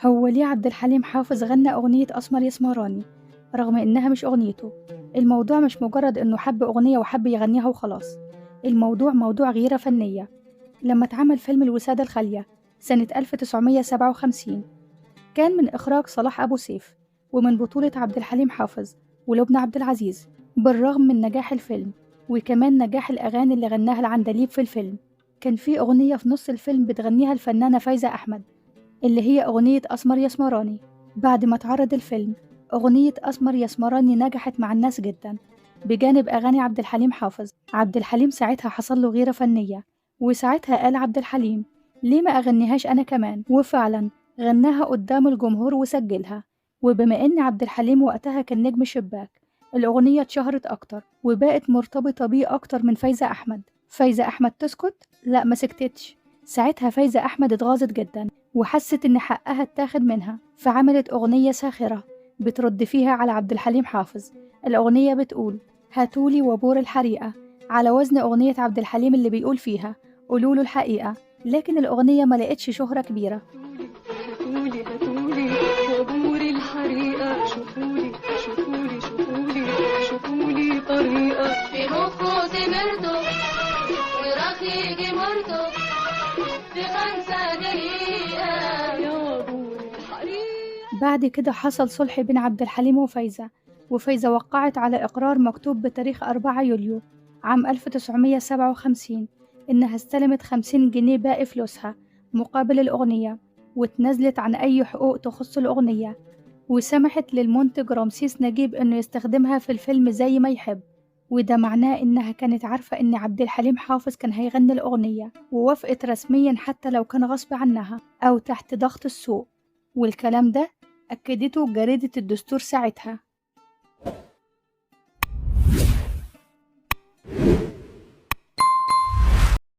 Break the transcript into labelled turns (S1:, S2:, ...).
S1: هو ليه عبد الحليم حافظ غنى أغنية أسمر يسمراني رغم إنها مش أغنيته؟ الموضوع مش مجرد إنه حب أغنية وحب يغنيها وخلاص، الموضوع موضوع غيرة فنية. لما اتعمل فيلم الوسادة الخالية سنة 1957 كان من إخراج صلاح أبو سيف ومن بطولة عبد الحليم حافظ ولبنى عبد العزيز. بالرغم من نجاح الفيلم وكمان نجاح الأغاني اللي غناها العندليب في الفيلم، كان في أغنية في نص الفيلم بتغنيها الفنانة فايزة أحمد اللي هي أغنية أسمر يسمراني. بعد ما اتعرض الفيلم، أغنية أسمر يسمراني نجحت مع الناس جدا بجانب أغاني عبد الحليم حافظ. عبد الحليم ساعتها حصل له غيرة فنية، وساعتها قال عبد الحليم ليه ما أغنيهاش أنا كمان؟ وفعلا غناها قدام الجمهور وسجلها. وبما إن عبد الحليم وقتها كان نجم شباك، الأغنية اتشهرت أكتر وبقت مرتبطة بيه أكتر من فايزة أحمد. فايزة أحمد تسكت؟ لا، ما سكتتش. ساعتها فايزة أحمد اتغاظت جدا وحست إن حقها اتاخد منها، فعملت أغنية ساخرة بترد فيها على عبد الحليم حافظ. الأغنية بتقول هاتولي وبور الحريقة، على وزن أغنية عبد الحليم اللي بيقول فيها قولوله الحقيقة. لكن الأغنية ما لقتش شهرة كبيرة.
S2: هاتولي هاتولي وبور الحريقة، شوفولي شوفولي شوفولي شوفولي طريقة
S3: في مخه سمرته ورخيق مرته في 5 دقيقة
S2: يا بور الحريقة.
S1: بعد كده حصل صلح بين عبد الحليم وفايزة، وفايزة وقعت على إقرار مكتوب بتاريخ 4 يوليو عام 1957 إنها استلمت 50 جنيه باقي فلوسها مقابل الأغنية، واتنازلت عن أي حقوق تخص الأغنية، وسمحت للمنتج رمسيس نجيب إنه يستخدمها في الفيلم زي ما يحب. وده معناه إنها كانت عارفة إن عبد الحليم حافظ كان هيغني الأغنية، ووافقت رسميا حتى لو كان غصب عنها أو تحت ضغط السوق. والكلام ده أكدته جريدة الدستور ساعتها.